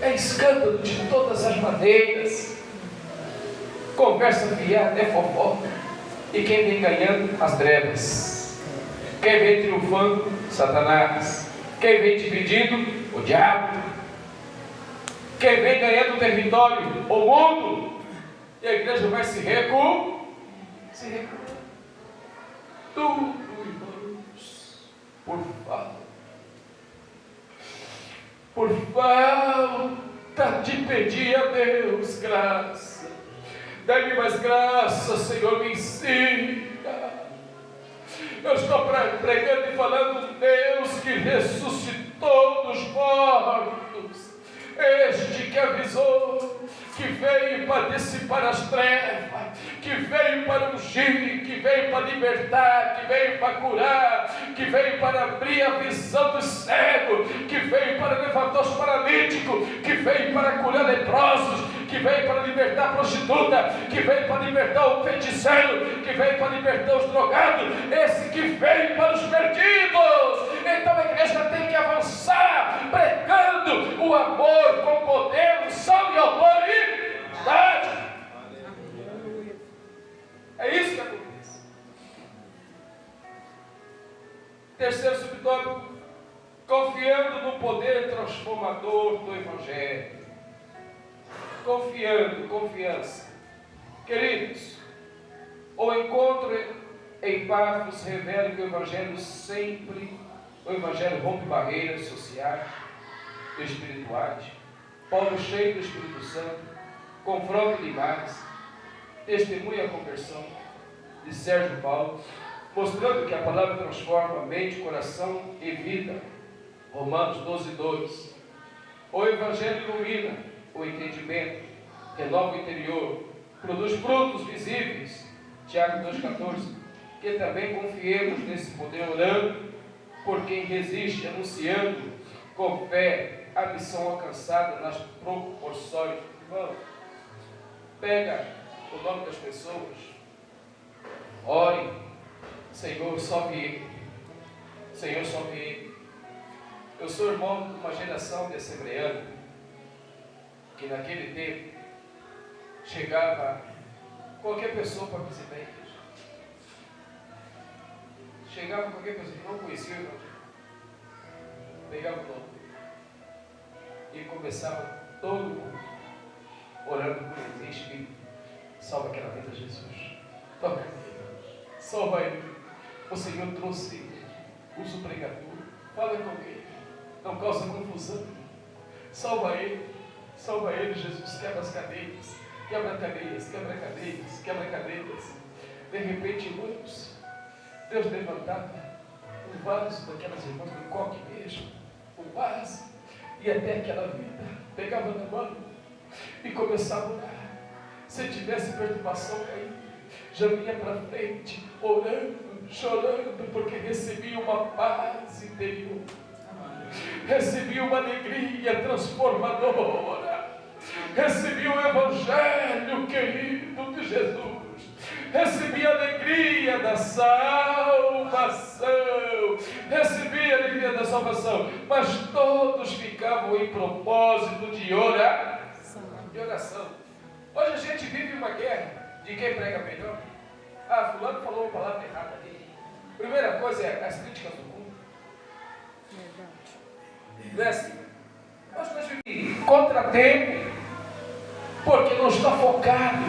É escândalo de todas as maneiras. Conversa fiada, é fofoca. E quem vem ganhando? As trevas. Quem vem triunfando? Satanás. Quem vem dividindo? O diabo. Quem vem ganhando território? O mundo. E a igreja vai se recuar. Tudo, irmãos, por falta de pedir a Deus graça. Dá-me mais graça, Senhor, me ensina. Eu estou pregando e falando, Deus que ressuscitou dos mortos, este que avisou, que veio para dissipar as trevas, que veio para ungir, que veio para libertar, que veio para curar, que veio para abrir a visão dos cegos, que veio para levantar os paralíticos, que veio para curar leprosos, que veio para libertar a prostituta, que veio para libertar o feiticeiro, que veio para libertar os drogados, esse que veio para os perdidos. Então a igreja tem que avançar, pregando o amor com poder, unção e autoridade. É isso que acontece. Terceiro subtópico: confiando no poder transformador do Evangelho. Confiança. Queridos, o encontro em Pafos revela que o Evangelho rompe barreiras sociais e espirituais. Paulo, cheio do Espírito Santo, confronta demais, testemunha a conversão de Sérgio Paulo, mostrando que a palavra transforma mente, coração e vida. Romanos 12:2. O Evangelho ilumina o entendimento, renova o interior, produz frutos visíveis. Tiago 2,14. Que também confiemos nesse poder, orando por quem resiste, anunciando com fé a missão alcançada nas proporções. Irmão, pega o nome das pessoas, ore, Senhor, salve ele. Senhor, salve ele. Eu sou irmão de uma geração de assembleanos que naquele tempo chegava qualquer pessoa para visitar a igreja. Chegava qualquer pessoa que não conhecia o Evangelho, pegava o nome e começava todo mundo orando por ele. Espírito, salva aquela vida, Jesus. Toca nele, salva ele. O Senhor trouxe ele, usa o pregador, fala com ele, não causa confusão. Salva ele, Jesus. Quebra as cadeias, quebra cadeias, quebra cadeias, quebra cadeias. De repente, irmãos, Deus levantava o vaso daquelas irmãs do coque mesmo, o vaso, e até aquela vida, pegava na mão e começava a orar. Se tivesse perturbação aí, já vinha para frente, orando, chorando, porque recebia uma paz interior, recebia uma alegria transformadora, recebia o Evangelho querido de Jesus, recebia a alegria da salvação, mas todos ficavam em propósito de oração. Hoje a gente vive uma guerra de quem prega melhor. Fulano falou uma palavra errada ali. Primeira coisa é as críticas do mundo. Não é assim? Nós vivemos contratempo, porque não está focado,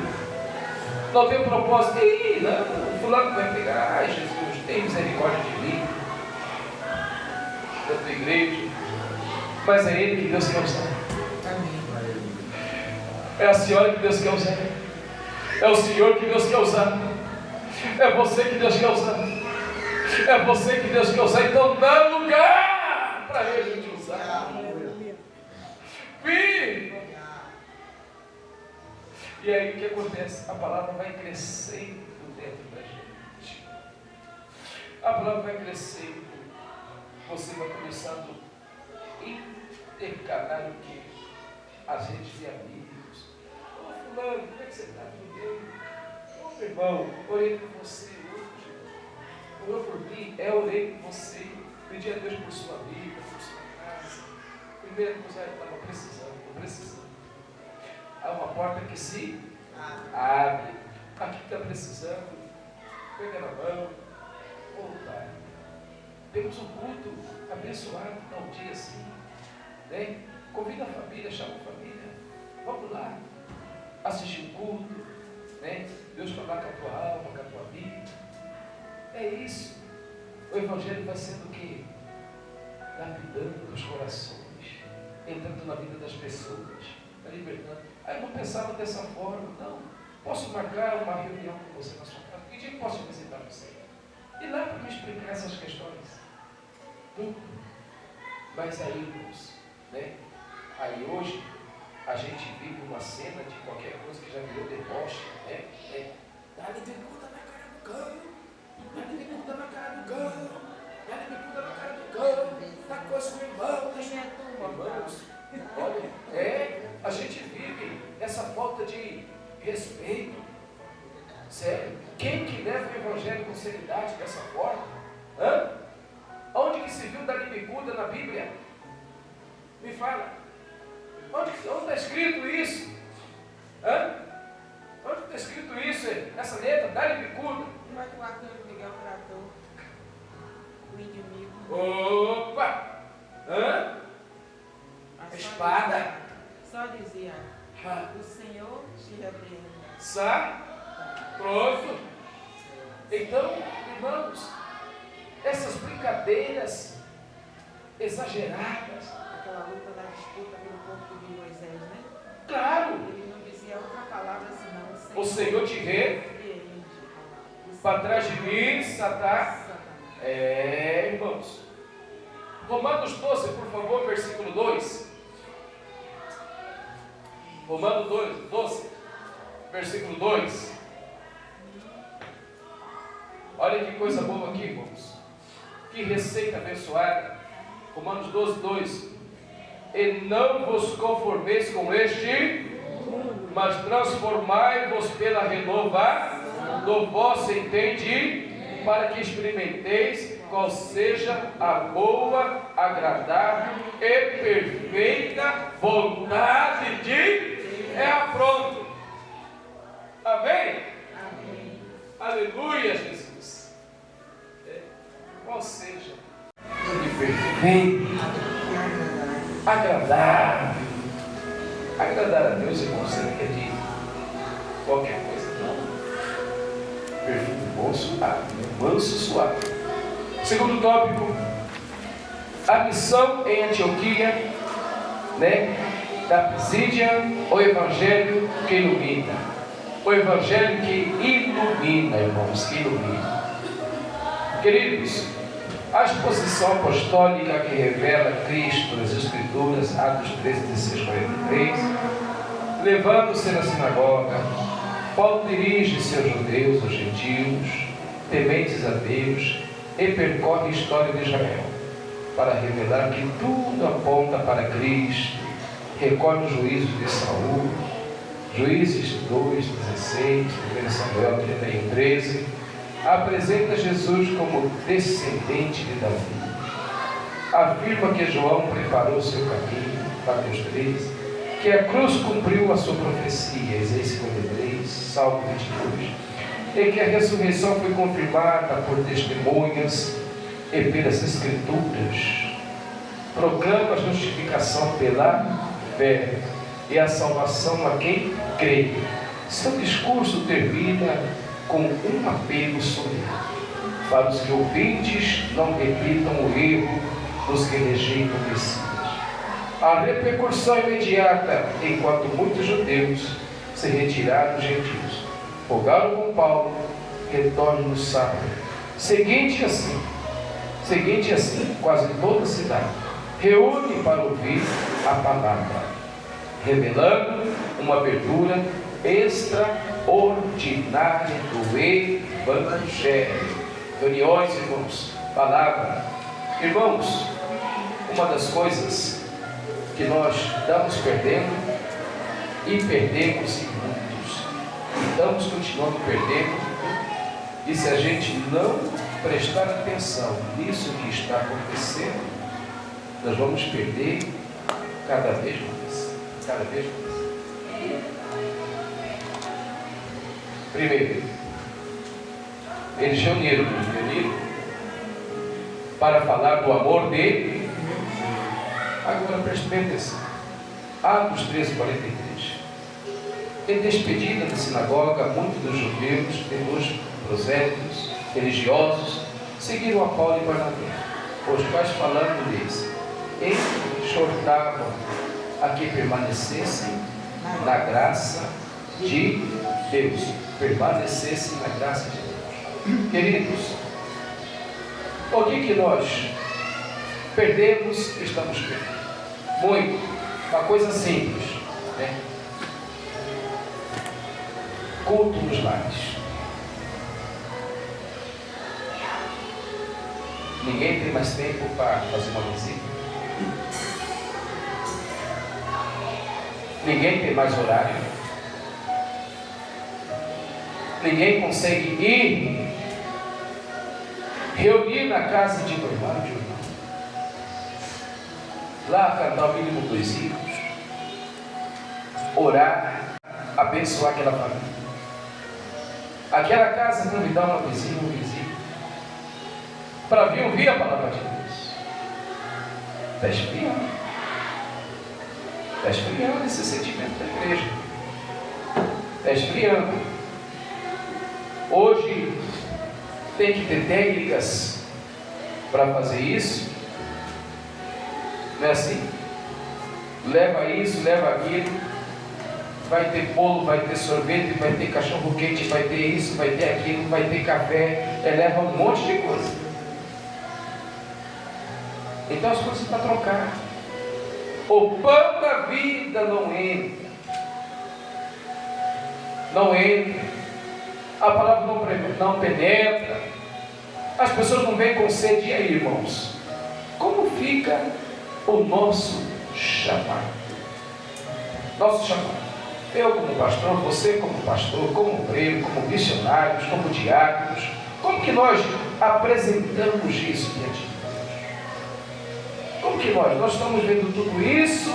não tem propósito. Não, fulano vai pegar, ai Jesus, tem misericórdia de mim, da tua igreja. Mas é Ele que Deus quer usar. É a senhora que Deus quer usar. É o Senhor que Deus quer usar. É você que Deus quer usar. É você que Deus quer usar. Então dá lugar para Ele te usar. Viva! E aí o que acontece? A palavra vai crescendo dentro da gente. A palavra vai crescendo. Você vai começando a intercalar o que? As redes de amigos. Ô fulano, como é que você está? Tudo bem? Ô meu irmão, orei por você hoje. Orou por mim? Orei por você. Pedi a Deus por sua vida, por sua casa. Primeira coisa, eu estava precisando. há uma porta que se abre. Aqui está precisando, pega na mão, Pai. Temos um culto abençoado, dá um dia assim, né? Convida a família, chama a família, vamos lá, assistir um culto, né? Deus falar com a tua alma, com a tua vida. É isso. O Evangelho vai sendo o quê? Lapidando os corações, entrando na vida das pessoas, tá libertando. Eu não pensava dessa forma, não. Posso marcar uma reunião com você na sua casa? Que dia que posso visitar você? E lá para me explicar essas questões. Tudo. Mas aí, irmãos, né? Aí hoje a gente vive uma cena de qualquer coisa que já virou deboche, né? Dá-lhe bicuda na cara do cão, dá-lhe bicuda na cara do cão, dá-lhe bicuda na cara do cão, dá coisa com o irmão, irmãos. Olha, a gente vive essa falta de respeito. Sério, quem que leva o Evangelho com seriedade dessa forma? Onde que se viu dar bicuda na Bíblia? Me fala. Onde está escrito isso? Onde está escrito isso? Essa letra, dá-lhe bicuda. Como é que o arcanjo Miguel tratou o inimigo? Opa! Espada. Só dizia, o Senhor te repreende. Sai. Pronto. Então, irmãos, essas brincadeiras exageradas. Aquela luta da disputa pelo corpo de Moisés, né? Claro. Ele não dizia outra palavra senão o Senhor te repreende. Para trás de mim, Satanás. Irmãos. Romanos 12, por favor, versículo 2. Romanos 12, versículo 2. Olha que coisa boa aqui, irmãos. Que receita abençoada. Romanos 12, 2. E não vos conformeis com este, mas transformai-vos pela renovação do vosso entendimento, para que experimenteis qual seja a boa, agradável e perfeita vontade de... pronto. Amém? Amém. Aleluia, Jesus. Qual seja de perfeito, agradável. Agradar a Deus, irmão, você não quer de qualquer coisa, não. Perfeito, bom, suave, manso, suave. Segundo tópico, a missão em Antioquia, né? Da Pisídia, o Evangelho que ilumina. O Evangelho que ilumina, irmãos, que ilumina. Queridos, a exposição apostólica que revela Cristo nas Escrituras, Atos 13, 16, 43, levando-se na sinagoga, Paulo dirige-se aos judeus, aos gentios, tementes a Deus, e percorre a história de Israel, para revelar que tudo aponta para Cristo. Recolhe o juízo de Saul, Juízes 2, 16, 1 Samuel 31, 13, apresenta Jesus como descendente de Davi. Afirma que João preparou seu caminho, Mateus 3, que a cruz cumpriu a sua profecia, Isaías 53, Salmo 22, e que a ressurreição foi confirmada por testemunhas e pelas Escrituras. Proclama a justificação pela fé e a salvação a quem crê. Seu discurso termina com um apelo solene para os que ouvintes não repitam o erro dos que rejeitam o Messias. A repercussão imediata, enquanto muitos judeus se retiraram dos gentios, rogaram com Paulo, retorne no sábado. Seguinte assim, quase toda a cidade reúne para ouvir a palavra, revelando uma abertura extraordinária do Evangelho. Reuniões, irmãos, palavra. Irmãos, uma das coisas que nós estamos perdendo e perdemos em muitos, e estamos continuando perdendo, e se a gente não prestar atenção nisso que está acontecendo, nós vamos perder cada vez mais, cada vez mais. Primeiro, eles reuniram para falar do amor dele. Agora preste bem atenção. Atos 13:43. Em despedida da sinagoga, muitos dos judeus e dos prosélitos religiosos seguiram a Paulo e Barnabé, os quais, falando-lhes, exortavam a que permanecessem na graça de Deus. Permanecessem na graça de Deus. Queridos, o que nós perdemos, estamos perdendo? Muito. Uma coisa simples, né? Culto nos lares. Ninguém tem mais tempo para fazer uma visita. Ninguém tem mais horário. Ninguém consegue ir reunir na casa de um irmão, lá cantar o mínimo 2 hinos, orar, abençoar aquela família. Aquela casa convidar uma vizinha, um vizinho, para vir ouvir a palavra de Deus. Está esfriando. Está esfriando esse sentimento da igreja. Está esfriando. Hoje tem que ter técnicas para fazer isso. Não é assim? Leva isso, leva aquilo. Vai ter bolo, vai ter sorvete, vai ter cachorro quente, vai ter isso, vai ter aquilo, vai ter café. Leva um monte de coisa. Então as coisas para trocar. O pão da vida não entra. Não entra. A palavra não penetra. As pessoas não vêm com sede. E aí, irmãos? Como fica o nosso chamado? Nosso chamado. Eu como pastor, você como pastor, como obreiro, como missionários, como diáconos. Como que nós apresentamos isso diante de Deus? Como que nós estamos vendo tudo isso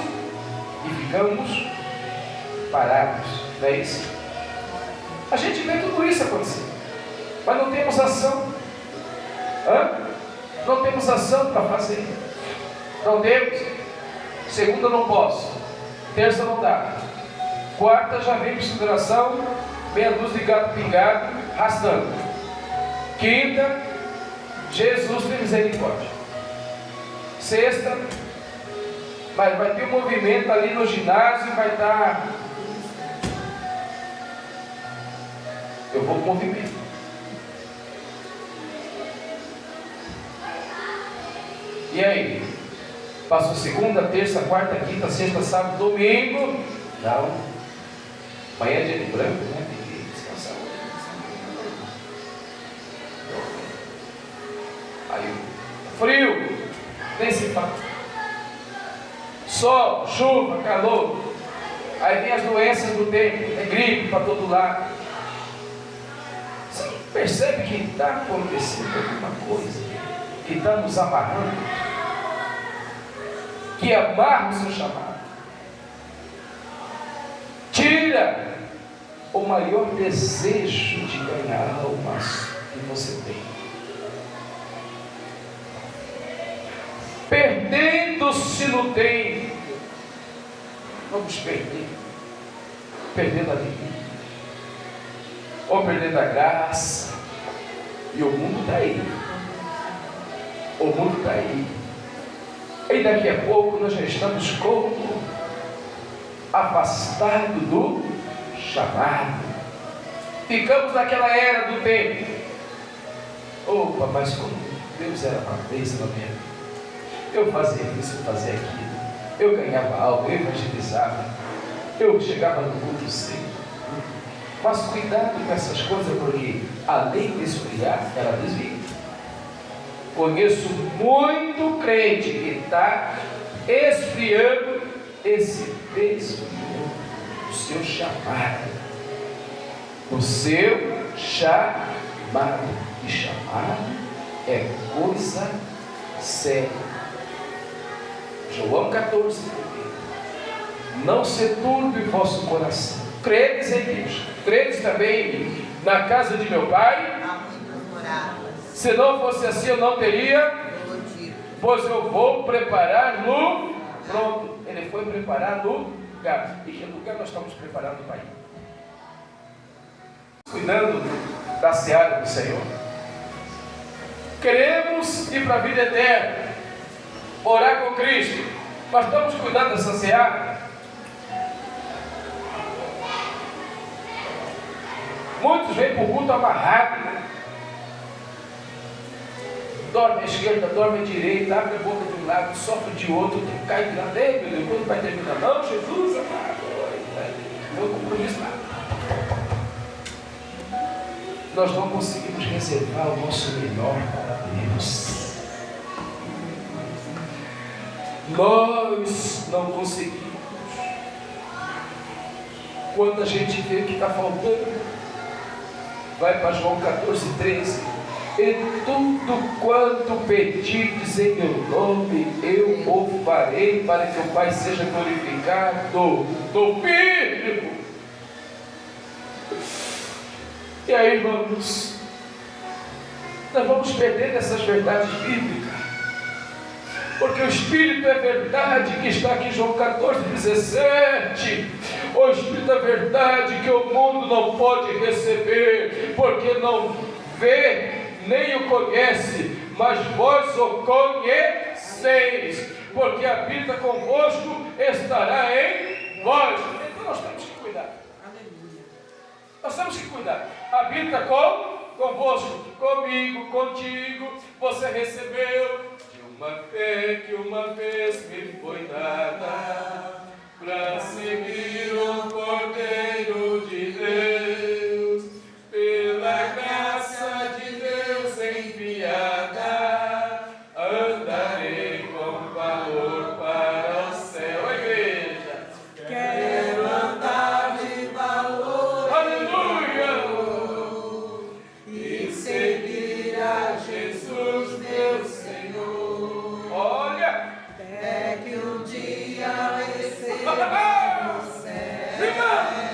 e ficamos parados, não é isso? A gente vê tudo isso acontecer, mas não temos ação. Não temos ação para fazer. Não temos. Segunda não posso, terça não dá, quarta já vem consideração, meia dúzia de gato pingado, arrastando. Quinta, Jesus tem misericórdia. Sexta, vai ter um movimento ali no ginásio e vai estar. Eu vou para o movimento. E aí? Passo segunda, terça, quarta, quinta, sexta, sábado, domingo. Não. Amanhã é dia de branco, né? Tem que descansar. Aí, frio, nem se fala. Sol, chuva, calor. Aí vem as doenças do tempo, é gripe para todo lado. Você percebe que está acontecendo alguma coisa que está nos amarrando, que amarra o seu chamado, tira o maior desejo de ganhar almas que você tem, perdendo-se no tempo. Vamos perdendo a vida, ou perdendo a graça, e o mundo está aí. O mundo está aí. E daqui a pouco nós já estamos como afastados do chamado. Ficamos naquela era do tempo. Opa, mas como Deus era uma vez na minha vida. Eu fazia isso, eu fazia aquilo. Eu ganhava algo, eu evangelizava. Eu chegava no culto cedo. Mas cuidado com essas coisas, porque além de esfriar, ela desvia. Conheço muito crente que está esfriando esse desvio do seu chamado. O seu chamado. E chamado é coisa séria. João 14. não se turbe o vosso coração. Credes em Deus, credes também em mim. Na casa de meu pai, Há muitas moradas. se não fosse assim, eu não teria, Eu digo. pois eu vou preparar no pronto. Ele foi preparar no lugar. E que lugar nós estamos preparando para ir? Cuidando da seara do Senhor. Queremos ir para a vida eterna, orar com Cristo, mas estamos cuidando dessa seara. Muitos vêm para o culto amarrado, dorme à esquerda, dorme à direita, abre a boca de um lado, sofre de outro, cai de lado. Ei, meu Deus, quando vai terminar? Não, Jesus, amado, meu compromisso lá. Nós não conseguimos reservar o nosso melhor para Deus. Nós não conseguimos. Quando a gente vê que está faltando, vai para João 14:13. E tudo quanto pedirdes em meu nome, eu o farei, para que o Pai seja glorificado no Filho. E aí, irmãos, nós vamos perder essas verdades bíblicas, porque o Espírito é verdade, que está aqui em João 14:17. O Espírito é verdade que o mundo não pode receber, porque não vê nem o conhece, mas vós o conheceis, porque habita convosco, estará em vós. Então nós temos que cuidar. Aleluia. Nós temos que cuidar. Habita convosco, comigo, contigo. Você recebeu de uma fé que uma vez me foi dada, para seguir o Cordeiro de Deus, pela graça de Deus enviada, andarei com valor para o céu. A igreja, Quero andar de valor. aleluia, E seguir a Jesus, meu Senhor. olha, Até que um dia receba no céu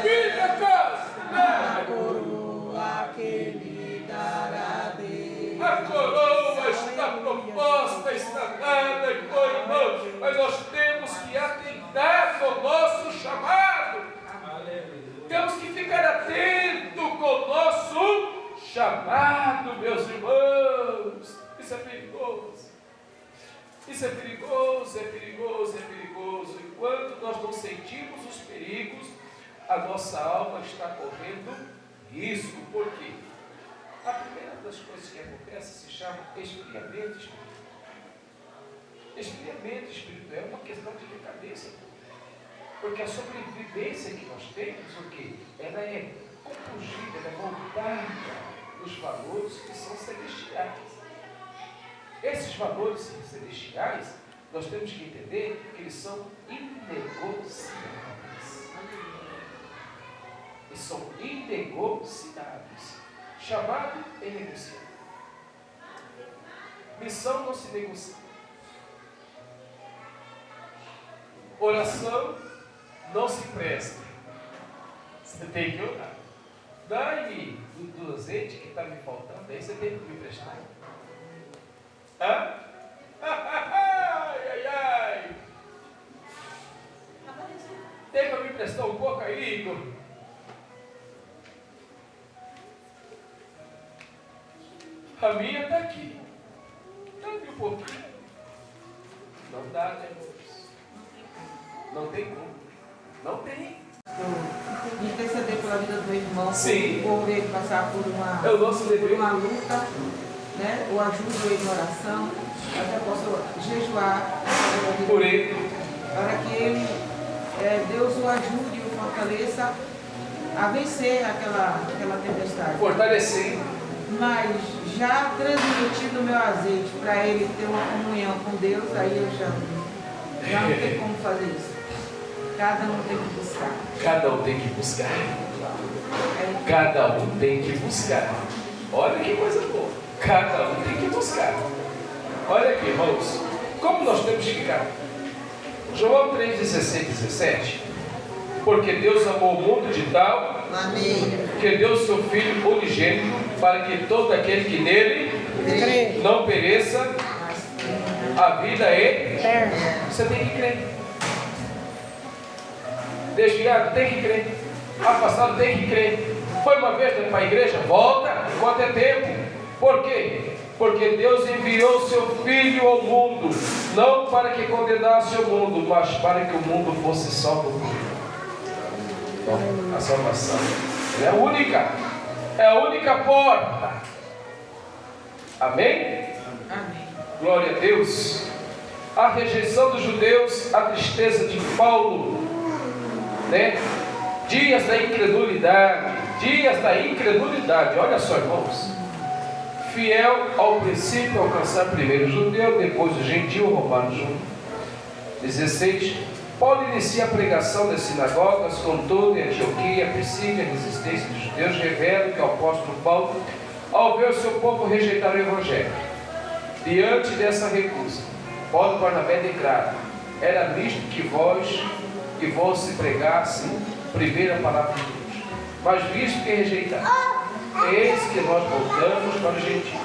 filha, casa, a coroa que me dará Deus. a coroa está proposta, está dada, irmão, mas nós temos que atentar no nosso chamado. Temos que ficar atento com o nosso chamado, meus irmãos. Isso é perigoso. Isso é perigoso, é perigoso, é perigoso. Enquanto nós não sentimos os perigos, a nossa alma está correndo risco. Por quê? A primeira das coisas que acontece se chama esfriamento espiritual. Esfriamento espiritual é uma questão de decadência. Porque a sobrevivência que nós temos, o quê? Ela é compungida, ela é voltada nos valores que são celestiais. Esses valores celestiais, nós temos que entender que eles são inegociáveis. Eles são inegociáveis. Chamado é negociável. Missão não se negocia. Oração não se presta. Você tem que orar. Dá-me do azeite que está me faltando, aí você tem que me prestar. Hã? Ai, ai, ai. Tem para me prestar um pouco aí, Igor? A minha está aqui. Dá-me um pouquinho. Não dá, né, irmãos? Não tem como. Não tem. Interceder pela vida do irmão, Sim. por ele passar por uma, É o nosso por dever. uma luta, né? O ajudo ele em oração, até posso jejuar Por ele. para que ele, Deus o ajude e o fortaleça a vencer aquela tempestade. Fortalecendo. Mas já transmitindo o meu azeite para ele ter uma comunhão com Deus, aí eu já não tem como fazer isso. Cada um tem que buscar. Cada um tem que buscar. Cada um tem que buscar. Olha que coisa boa. Cada um tem que buscar. Olha aqui, irmãos. Como nós temos que ficar? João 3, 16, 17. Porque Deus amou o mundo de tal Amém. que deu o seu Filho unigênito, para que todo aquele que nele não pereça, a vida é. Você tem que crer. Desviado, tem que crer. Afastado, tem que crer. Foi uma vez para a igreja? Volta, enquanto é tempo. Por quê? Porque Deus enviou o seu Filho ao mundo, não para que condenasse o mundo, mas para que o mundo fosse salvo por ele. Bom, a salvação é única. É a única porta. Amém? Amém. Glória a Deus. A rejeição dos judeus, a tristeza de Paulo, né? Dias da incredulidade. Olha só, irmãos. Fiel ao princípio, alcançar primeiro o judeu, depois o gentil, romano junto. 16. Paulo inicia a pregação das sinagogas, contudo, em Antioquia, a Psídia, a resistência dos judeus, revela que o apóstolo Paulo, ao ver o seu povo rejeitar o evangelho, diante dessa recusa, Paulo e Barnabé declaram: era nisto que vós se pregasse primeiro a palavra de Deus, mas visto que rejeitaram, eis que nós voltamos para os gentios.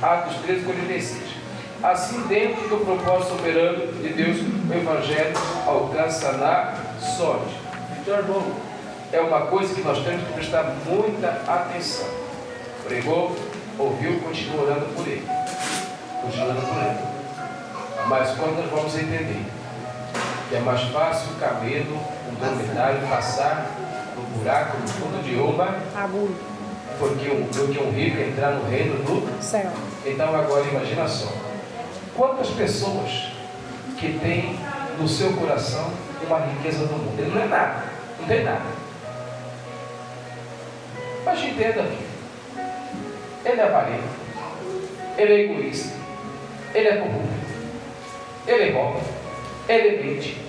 Atos 13:46. Assim, dentro do propósito soberano de Deus, o evangelho alcança na sorte. Então, irmão, é uma coisa que nós temos que prestar muita atenção. Pregou, ouviu, continua orando por ele. Mas quando nós vamos entender que é mais fácil o camelo, um dromedário, passar no buraco, no fundo de uma, do que um rico entrar no reino do céu. Então agora imagina só, quantas pessoas que têm no seu coração uma riqueza do mundo? Ele não é nada, não tem nada. Mas entenda aqui, ele é avarento, ele é egoísta, ele é corrupto, ele rouba, ele mente,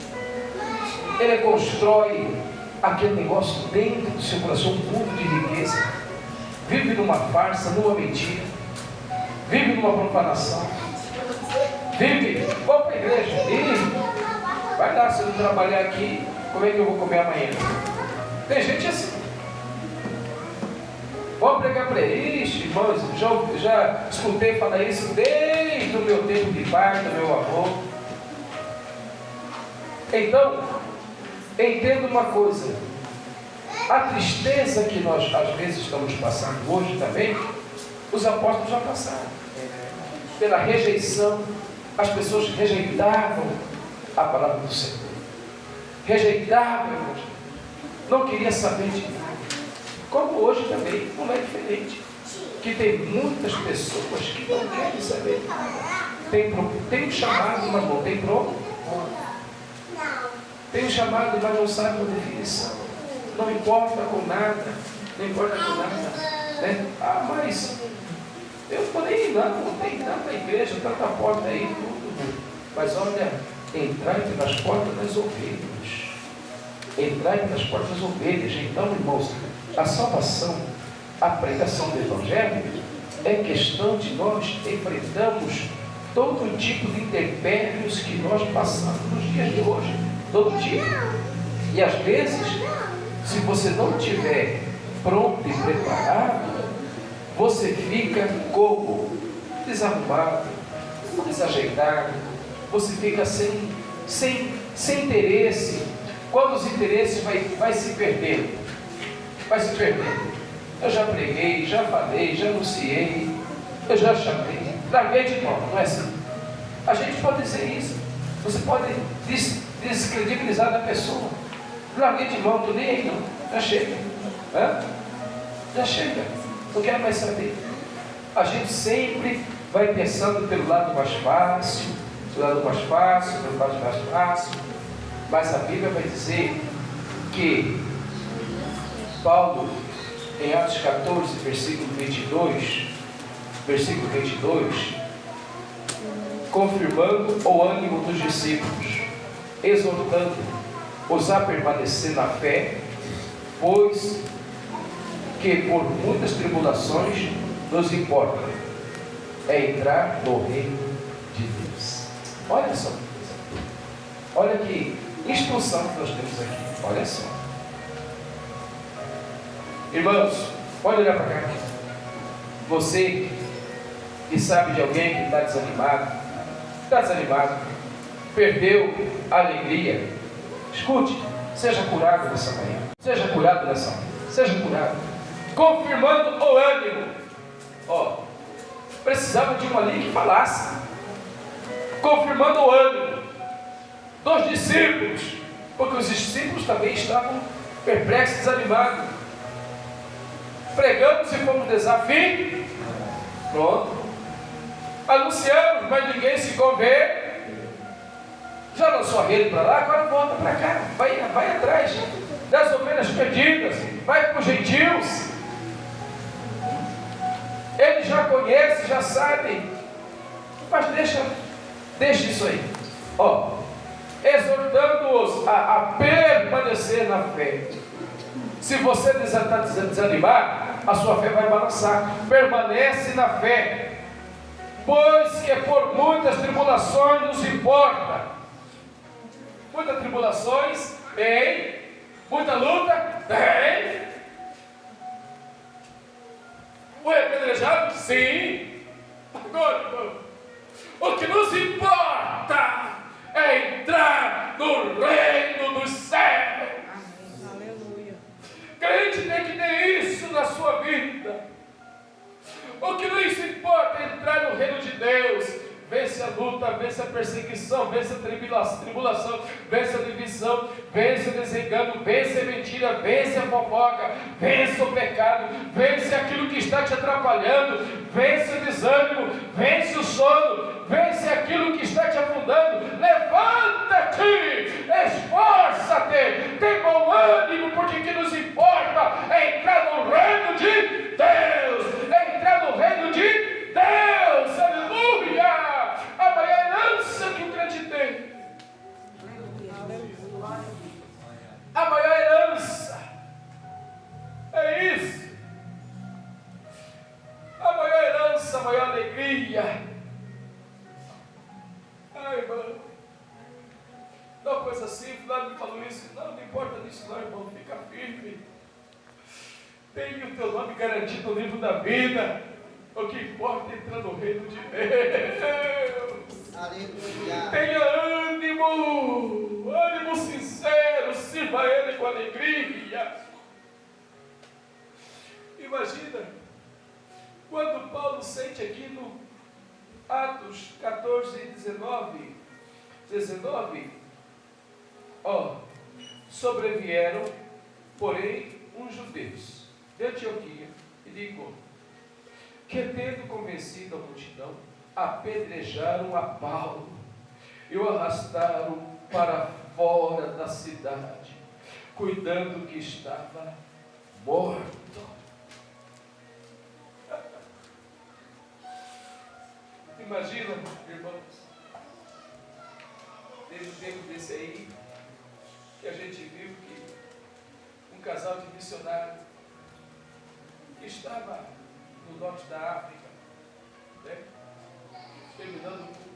ele constrói aquele negócio dentro do seu coração, um mundo de riqueza, vive numa farsa, numa mentira, vive numa profanação, vive, vamos para a igreja, e vai lá, se eu não trabalhar aqui, como é que eu vou comer amanhã? Tem gente assim. Vamos pregar para isso, irmãos, já escutei falar isso desde o meu tempo de pai, do meu avô. Então, entenda uma coisa, a tristeza que nós às vezes estamos passando hoje também, os apóstolos já passaram. Pela rejeição, as pessoas rejeitavam a palavra do Senhor, rejeitavam o evangelho, não queria saber de nada. Como hoje também não é diferente, que tem muitas pessoas que não querem saber de nada. Tem um chamado, mas não tem pronto. Tem um chamado, mas não sabe a definição. Não importa com nada, né? Ah, mas eu não nem não tem tanta igreja, tanta porta aí, tudo. Mas olha, entrai pelas portas das ovelhas. Entrai pelas portas das ovelhas. Então, irmãos, a salvação, a pregação do Evangelho é questão de nós enfrentarmos todo tipo de intempéries que nós passamos nos dias de hoje. Todo tipo. E às vezes, se você não estiver pronto e preparado, você fica como? Desarrumado, desajeitado, você fica sem interesse. Quando os interesses vai se perdendo. Vai se perdendo. Eu já preguei, já falei, já anunciei, eu já chamei, larguei de mão, não é assim? A gente pode dizer isso. Você pode descredibilizar a pessoa. Larguei de mão, estou nem aí não. Já chega. Já chega. Não quero mais saber. A gente sempre vai pensando pelo lado mais fácil, pelo lado mais fácil. Mas a Bíblia vai dizer que Paulo, em Atos 14, versículo 22, confirmando o ânimo dos discípulos, exortando-os a permanecer na fé, pois que por muitas tribulações nos importa é entrar no reino de Deus. Olha só, olha que instrução que nós temos aqui, olha só. Irmãos, pode olhar para cá. Você que sabe de alguém que está desanimado, perdeu a alegria, escute, seja curado nessa manhã, seja curado nessa manhã, seja curado, confirmando o ânimo. Precisava de um ali que falasse, confirmando o ânimo dos discípulos, porque os discípulos também estavam perplexos, desanimados. Pregamos e fomos desafio, pronto, anunciamos, mas ninguém se convê. Já lançou a rede para lá, agora volta para cá, vai atrás das ovelhas perdidas, vai para os gentios. Ele já conhece, já sabe, mas deixa isso aí, exortando-os a permanecer na fé. Se você está desanimado, a sua fé vai balançar. Permanece na fé, pois que por muitas tribulações nos importa. Muitas tribulações, tem. Muita luta, tem. O apedrejado, sim. Agora, irmão, o que nos importa é entrar no reino dos céus. Aleluia. Crente tem que ter isso na sua vida. O que nos importa é entrar no reino de Deus. Vence a luta, vence a perseguição, vence a tribulação, vence a divisão, vence o desengano, vence a mentira, vence a fofoca, vence o pecado, vence aquilo que está te atrapalhando, vence o desânimo, vence o sono, vence aquilo que está te afundando. Levanta-te, esforça-te, tem bom ânimo, porque o que nos importa é entrar no reino de Deus, é entrar no reino de Deus, aleluia! A maior herança que o crente tem, a maior herança é isso, a maior herança, a maior alegria. Ai, irmão, não é uma coisa simples, lá me falou isso, não importa disso não, irmão, fica firme, tem o teu nome garantido no livro da vida. O que importa é entrar no reino de Deus. Aleluia. Tenha ânimo sincero, sirva a Ele com alegria. Imagina, quando Paulo sente aqui no Atos 14 e 19, sobrevieram, porém, uns judeus de Antioquia e de Icônio, que tendo convencido a multidão, apedrejaram a Paulo e o arrastaram para fora da cidade, cuidando que estava morto. Imagina, irmãos, desde o tempo desse aí, que a gente viu que um casal de missionários que estava no norte da África, terminando o culto,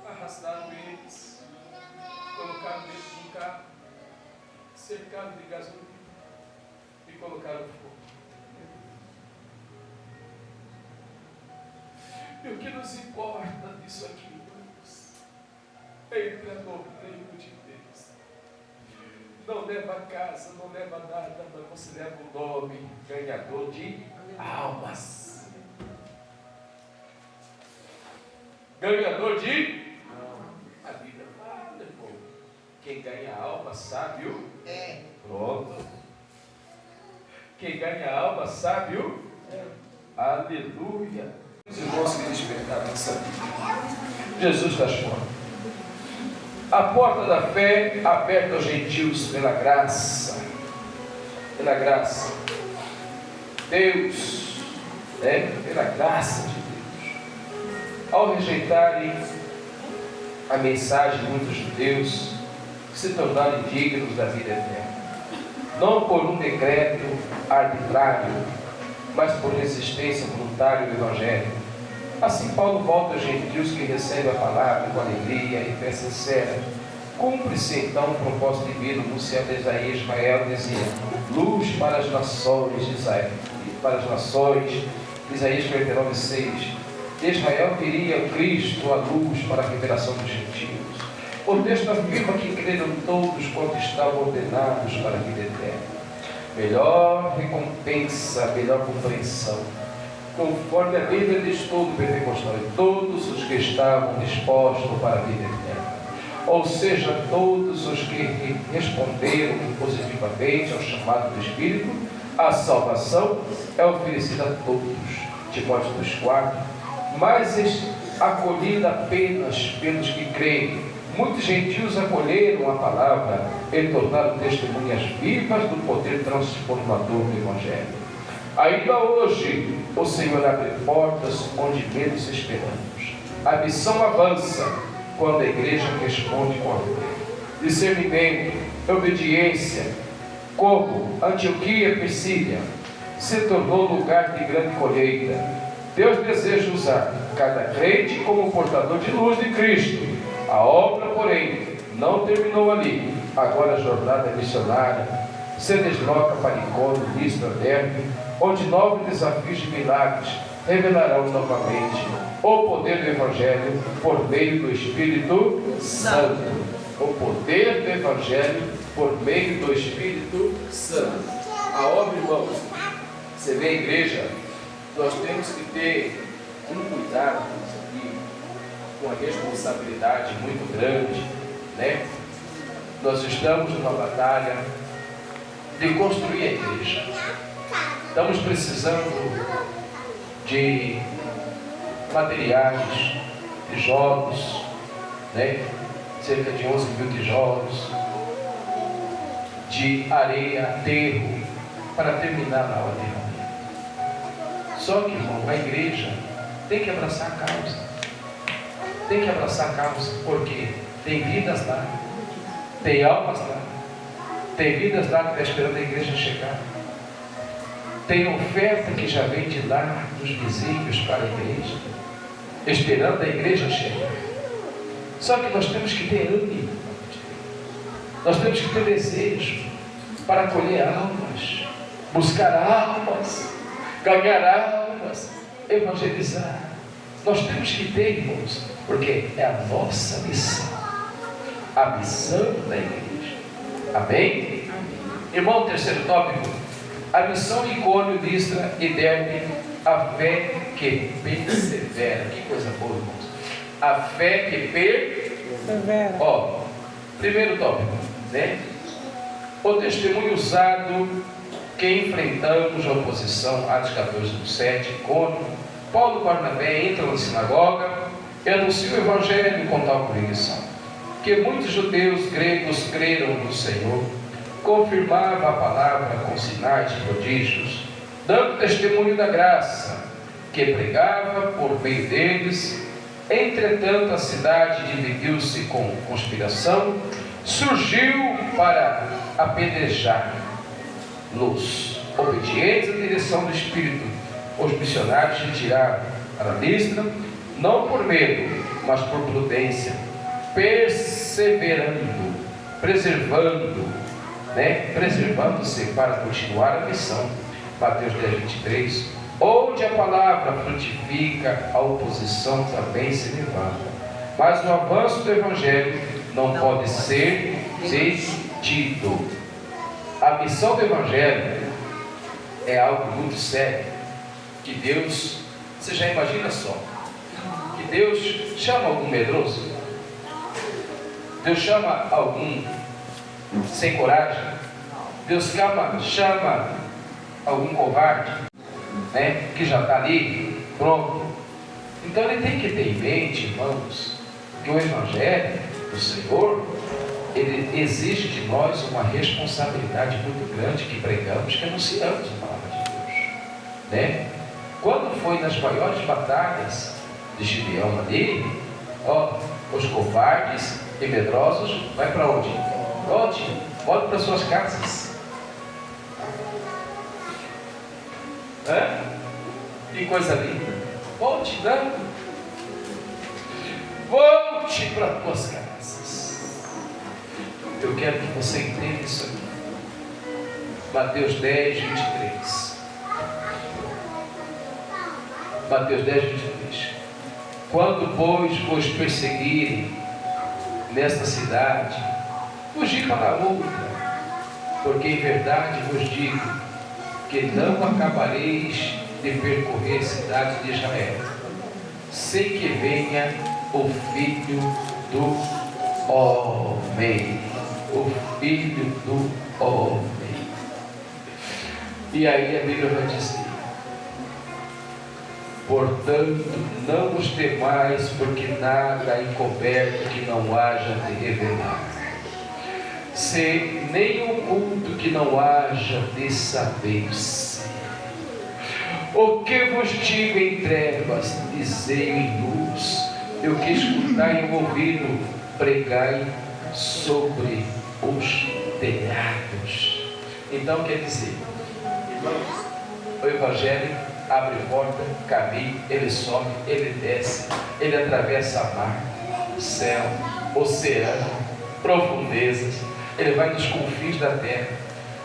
arrastaram eles, colocaram dentro de um carro, cercaram de gasolina e colocaram fogo. E o que nos importa disso aqui, irmãos, é entrar no reino de Deus. Não leva casa, não leva nada, mas você leva o nome ganhador de almas. Ganhador de a vida. Irmão, quem ganha alma sabe o pronto. Quem ganha alma sabe o aleluia. Os irmãos que despertaram nessa vida, Jesus está chamando. A porta da fé aberta aos gentios pela graça. Pela graça. Deus, pela graça de Deus. Ao rejeitarem a mensagem de muitos judeus, se tornarem dignos da vida eterna. Não por um decreto arbitrário, mas por resistência voluntária ao Evangelho. Assim Paulo volta aos gentios que recebem a palavra com alegria e fé sincera, Cumpre-se então o propósito divino anunciado a Israel, dizia: luz para as nações de Israel. Para as nações, Isaías 49:6. Israel viria Cristo, a luz para a revelação dos gentios. O texto afirma que creram todos quanto estavam ordenados para a vida eterna. Melhor recompensa, melhor compreensão. Conforme a Bíblia diz todo o pentecostal, todos os que estavam dispostos para a vida eterna. Ou seja, todos os que responderam positivamente ao chamado do Espírito, a salvação é oferecida a todos. Timóteo 2,4. Mas acolhida apenas pelos que creem. Muitos gentios acolheram a palavra e tornaram testemunhas vivas do poder transformador do Evangelho. Ainda hoje, o Senhor abre portas onde menos esperamos. A missão avança quando a igreja responde com fé. Discernimento, obediência, como Antioquia, Pisídia, se tornou lugar de grande colheita. Deus deseja usar cada crente como portador de luz de Cristo. A obra, porém, não terminou ali. Agora a jornada missionária se desloca para Icônio, Listra, Derbe, onde novos desafios de milagres revelarão novamente o poder do Evangelho por meio do Espírito Santo. O poder do Evangelho por meio do Espírito Santo. A obra, irmãos, você vê a igreja, nós temos que ter um cuidado aqui, com uma responsabilidade muito grande, né? Nós estamos numa batalha de construir a igreja. Estamos precisando de materiais, tijolos, né? Cerca de 11 mil tijolos, de areia, aterro, para terminar a obra de Ramiro. Só que, irmão, a igreja tem que abraçar a causa. Tem que abraçar a causa, porque tem vidas lá, tem almas lá, tem vidas lá que estão esperando a igreja chegar. Tem oferta que já vem de lá dos vizinhos para a igreja, esperando a igreja chegar. Só que nós temos que ter ânimo, nós temos que ter desejo para colher almas, buscar almas, ganhar almas, evangelizar. Nós temos que ter, irmãos, porque é a nossa missão, a missão da igreja. Amém? Irmão, terceiro tópico: a missão de Icônio, Listra e Derbe, a fé que persevera. Que coisa boa, irmãos. A fé que persevera. Ó, primeiro tópico, né? O testemunho usado que enfrentamos a oposição, Atos 14:7, Icônio. Paulo e Barnabé entram na sinagoga e anunciam o Evangelho com tal convicção, que muitos judeus gregos creram no Senhor. Confirmava a palavra com sinais e prodígios, dando testemunho da graça que pregava por meio deles. Entretanto, a cidade dividiu-se com conspiração, surgiu para apedrejar-los. Obedientes à direção do Espírito, os missionários retiraram para Listra, não por medo, mas por prudência, perseverando, preservando-se para continuar a missão. Mateus 10:23. Onde a palavra frutifica, a oposição também se levanta. Mas o avanço do Evangelho não pode ser detido. A missão do Evangelho é algo muito sério. Que Deus, você já imagina só, que Deus chama algum medroso? Deus chama algum sem coragem? Deus chama algum covarde, né, que já está ali, pronto? Então ele tem que ter em mente, irmãos, que o Evangelho do Senhor, ele exige de nós uma responsabilidade muito grande, que pregamos, que anunciamos a palavra de Deus, né? Quando foi nas maiores batalhas de Gibeão ali, os covardes e medrosos, vai para onde? Volte para suas casas. Que coisa linda. Volte para tuas casas. Eu quero que você entenda isso aqui. Mateus 10, 23. Mateus 10, 23. Quando, pois, vos perseguirem nesta cidade, fugi para outra, porque em verdade vos digo que não acabareis de percorrer cidades de Israel, sem que venha o Filho do Homem. O Filho do Homem. E aí a Bíblia vai dizer: portanto, não os temais, porque nada há encoberto que não haja de revelar, se nem oculto que não haja de saber-se. O que vos digo em trevas, dizei em luz, e o que escutai em ouvido, pregai sobre os telhados. Então quer dizer, o Evangelho abre porta, caminho, ele sobe, ele desce, ele atravessa mar, céu, oceano, profundezas, ele vai nos confins da terra,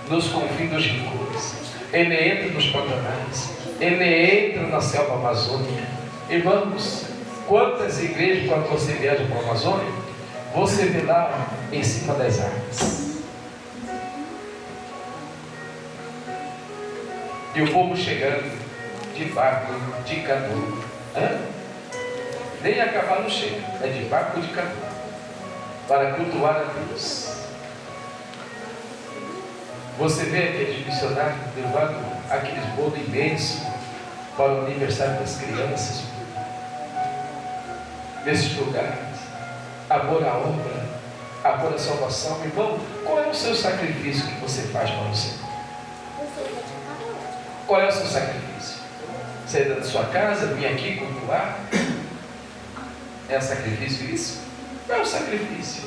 nos confins dos rincões, ele entra nos pantanais, ele entra na selva amazônica. Irmãos, quantas igrejas, quando você viaja para a Amazônia, você vê lá em cima das árvores, e o povo chegando de barco, de canoa. Nem a cavalo chega, é de barco ou de canoa, para cultuar a Deus. Você vê aqueles missionários levando aqueles bolos imensos para o aniversário das crianças, nesses lugares, amor à obra, amor à salvação. Irmão, qual é o seu sacrifício que você faz para o Senhor? Qual é o seu sacrifício? Sair da sua casa, vir aqui cultuar? É um sacrifício isso? Não é um sacrifício.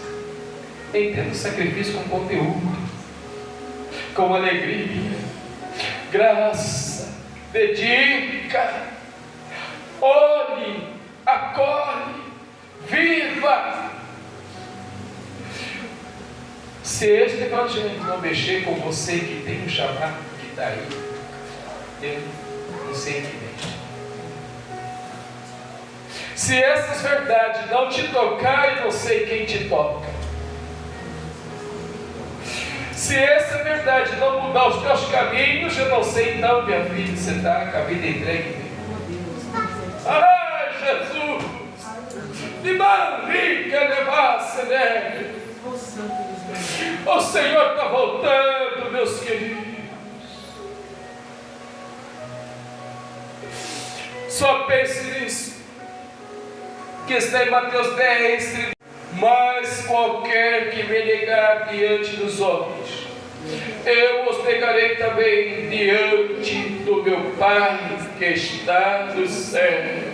Entenda o sacrifício com conteúdo, com alegria, graça, dedica, olhe, acolhe, viva. Se este evangelho não mexer com você que tem um chamado que está aí, eu não sei quem mexe. Se essas verdades não te tocar, eu não sei quem te toca. Se essa verdade não mudar os teus caminhos, eu não sei então, minha filha, você está com a vida entregue mesmo. Ah, Jesus! De barriga levasse, né? O Senhor está voltando, meus queridos. Só pense nisso, que está em Mateus 10, mas qualquer que me negar diante dos homens, eu os negarei também diante do meu Pai que está nos céus.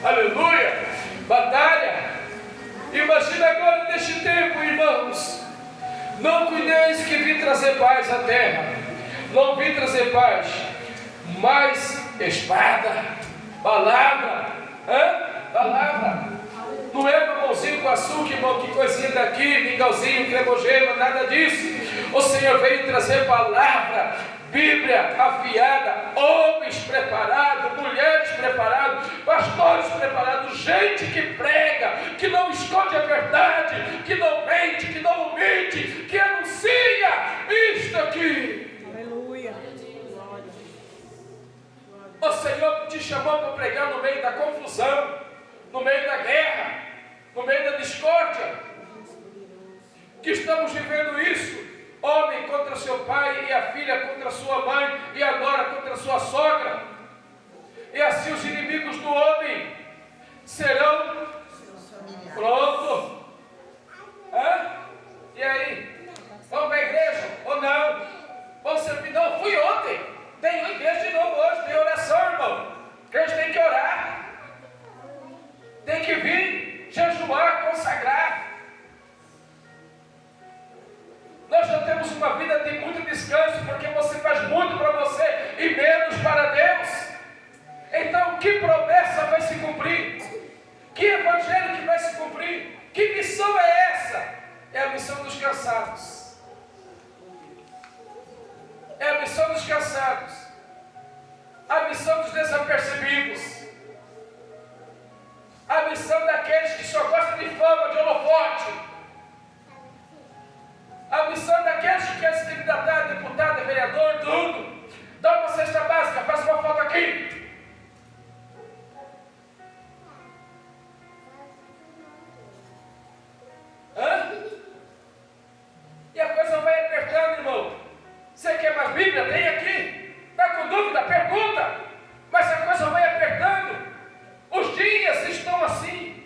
Aleluia! Batalha! Imagina agora neste tempo, irmãos. Não cuideis que vim trazer paz à terra. Não vim trazer paz, mas espada, palavra, palavra. Não é mamãozinho com açúcar, irmão, que coisinha daqui, mingauzinho, cremogema, nada disso. O Senhor veio trazer palavra, Bíblia afiada, homens preparados, mulheres preparadas, pastores preparados, gente que prega, que não esconde a verdade, que não mente, que não omite, que anuncia isto aqui. Aleluia. O Senhor te chamou para pregar no meio da confusão, no meio da guerra, no meio da discórdia, que estamos vivendo isso. Homem contra seu pai, e a filha contra sua mãe, e a nora contra sua sogra. E assim os inimigos do homem serão pronto. E aí? Vamos para a igreja ou não? Vamos servir? Não, fui ontem. Tem uma igreja de novo hoje, tem oração, irmão. Que a gente tem que orar. Tem que vir, jejuar, consagrar. Nós já temos uma vida de muito descanso, porque você faz muito para você e menos para Deus. Então, que promessa vai se cumprir? Que evangelho que vai se cumprir? Que missão é essa? É a missão dos cansados. É a missão dos cansados. A missão dos desapercebidos. A missão daqueles que só gostam de fama, de holofote. A missão daqueles que querem se candidatar a deputado, vereador, tudo. Dá uma cesta básica, faz uma foto aqui. Hã? E a coisa vai apertando, irmão. Você quer mais Bíblia? Tem aqui. Está com dúvida? Pergunta. Mas a coisa vai apertando. Os dias estão assim.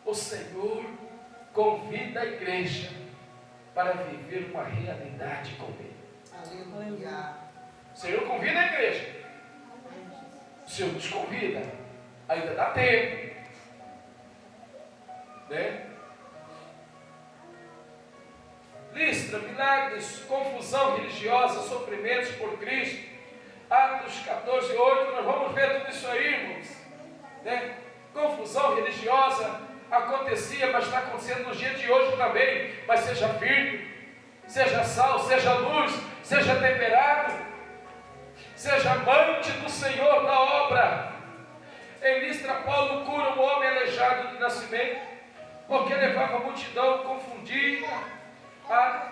O Senhor convida a igreja para viver uma realidade com Ele. Aleluia. O Senhor convida a igreja. O Senhor nos convida. Ainda dá tempo. Né? Listra, milagres, confusão religiosa, sofrimentos por Cristo. Atos 14, 8, nós vamos ver tudo isso aí, irmãos. Né? Confusão religiosa acontecia, mas está acontecendo nos dias de hoje também. Mas seja firme, seja sal, seja luz, seja temperado, seja amante do Senhor da obra. Em Listra, Paulo cura um homem aleijado de nascimento, porque levava a multidão confundida a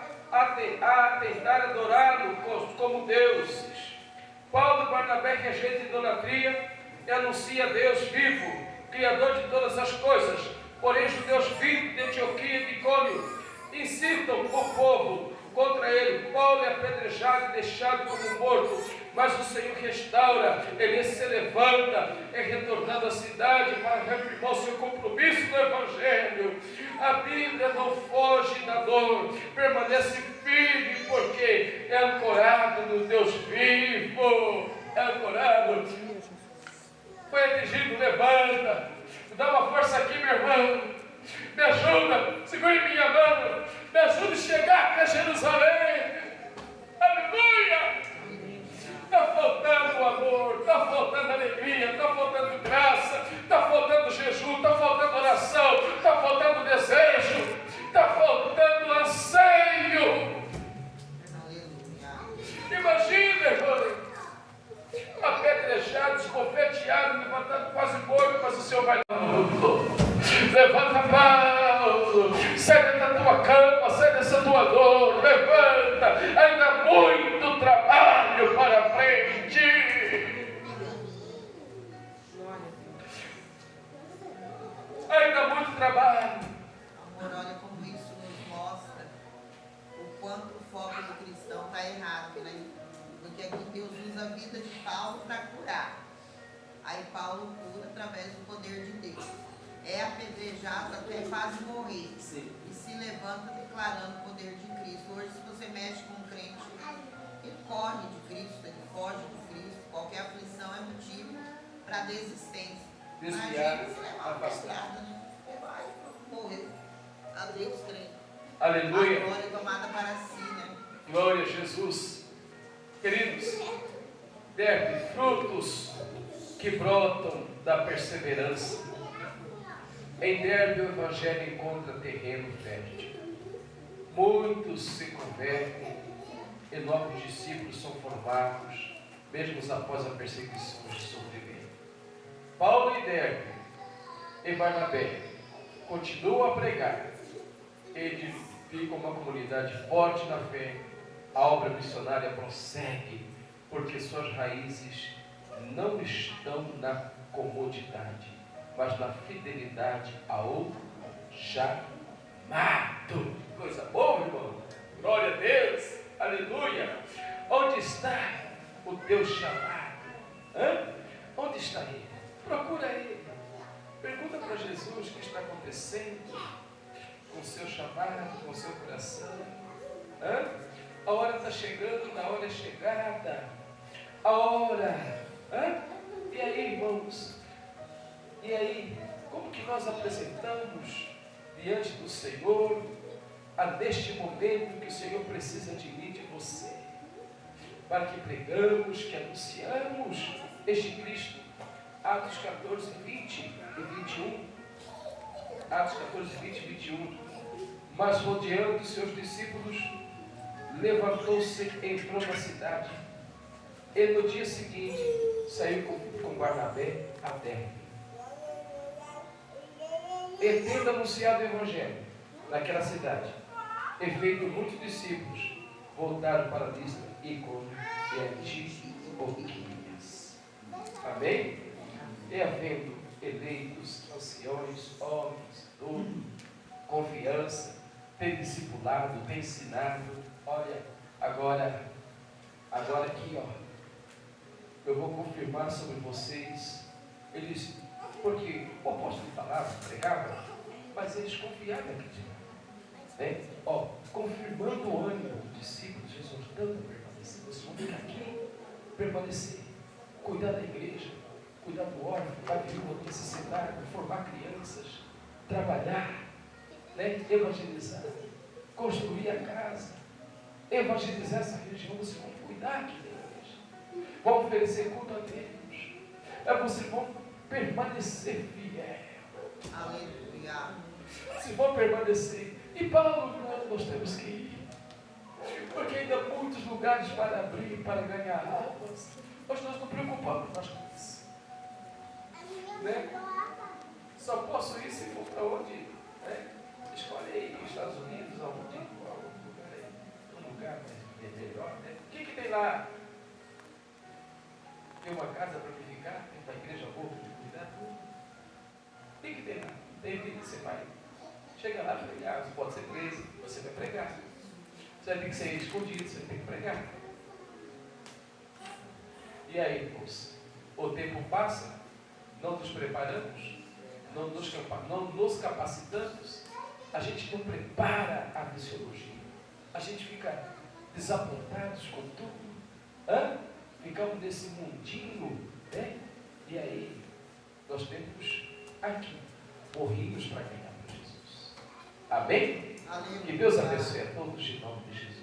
tentar adorá-lo como deuses. Paulo e Barnabé rejeitam a idolatria e anuncia a Deus vivo, Criador de todas as coisas. Porém, os judeus vindos de Antioquia e de Icônio incitam o povo contra ele. Paulo é apedrejado e deixado como morto, mas o Senhor restaura. Ele se levanta, retornando à cidade para reafirmar o seu compromisso no Evangelho. A Bíblia não foge da dor, permanece firme, porque é ancorado no Deus vivo. É ancorado. Foi exigido, levanta. Dá uma força aqui, meu irmão. Me ajuda, segure minha mão. Me ajude a chegar até Jerusalém. Aleluia! Está faltando o amor, está faltando alegria, está faltando graça, está faltando jejum, está faltando oração, está faltando desejo, está faltando anseio. Imagina, irmão, apedrejado, esbofeteado, levantado quase morto, mas o Senhor vai levanta, Paulo, sai da tua cama, sai dessa tua dor, levanta, ainda há muito trabalho para frente. Ainda há muito trabalho. Amor, olha como isso nos mostra o quanto o foco do cristão está errado, né? Porque aqui Deus usa a vida de Paulo para curar. Aí Paulo cura através do poder de Deus. É apedrejado até quase morrer. Sim. E se levanta declarando o poder de Cristo. Hoje, se você mexe com um crente, ele corre de Cristo, ele foge de Cristo. Qualquer aflição é motivo para desistência. Desviar, se levar uma pedrada, né? Você vai morrer. A Deus crente. Aleluia. A glória é tomada para si, né? Glória a Jesus. Queridos, deve frutos que brotam da perseverança. Em Derbe o Evangelho encontra terreno fértil. Muitos se convertem e novos discípulos são formados, mesmo após a perseguição e sofrimento. Paulo e Derbe e Barnabé continuam a pregar, edificam uma comunidade forte na fé. A obra missionária prossegue, porque suas raízes não estão na comodidade, mas na fidelidade ao chamado. Coisa boa, irmão. Glória a Deus. Aleluia. Onde está o teu chamado? Onde está ele? Procura ele. Pergunta para Jesus o que está acontecendo com o seu chamado, com o seu coração. A hora está chegando, a hora é chegada. A hora. E aí, irmãos? E aí, como que nós apresentamos diante do Senhor, neste momento que o Senhor precisa de mim e de você, para que pregamos, que anunciamos este Cristo? Atos 14, 20 e 21. Atos 14, 20 e 21. Mas rodeando os seus discípulos, levantou-se, entrou na cidade, e no dia seguinte saiu com Barnabé a Derbe. E tendo anunciado o Evangelho naquela cidade, e feito muitos discípulos, voltaram para Listra, Icônio e Antioquias. Amém? E havendo eleitos, anciões, homens, tudo, confiança, tem discipulado, tem ensinado. Olha, agora aqui, ó, eu vou confirmar sobre vocês. Eles, porque o apóstolo falava, pregava, mas eles confiavam e acreditavam. Né? Ó, confirmando o ânimo dos discípulos, exortando a permanecer. Vocês vão ficar aqui, permanecer, cuidar da igreja, cuidar do órfão, da viúva, do necessidade, formar crianças, trabalhar, né? Evangelizar, construir a casa, evangelizar essa região. Vocês vão cuidar aqui da igreja, vão oferecer culto a Deus, vocês vão permanecer fiel. Aleluia. Vocês vão permanecer. E para onde nós temos que ir? Porque ainda há muitos lugares para abrir, para ganhar almas. Mas nós não preocupamos nas coisas, né? Só posso ir se for para onde, né? Escolhe aí, Estados Unidos, aonde, qual lugar aí? Um lugar melhor, né? O que tem lá? Tem uma casa para ficar? Tem uma igreja boa para cuidar? O que tem lá? Tem vida, você vai. Chega lá e pregar. Você pode ser preso, você vai pregar. Você vai ter que ser escondido, você tem que pregar. E aí, irmãos? O tempo passa, não nos preparamos, não nos capacitamos, a gente não prepara a missiologia, a gente fica desapontados com tudo, ficamos nesse mundinho, né? E aí, nós temos aqui, morrimos para ganhar para Jesus. Amém? Aleluia. Que Deus abençoe a todos em nome de Jesus.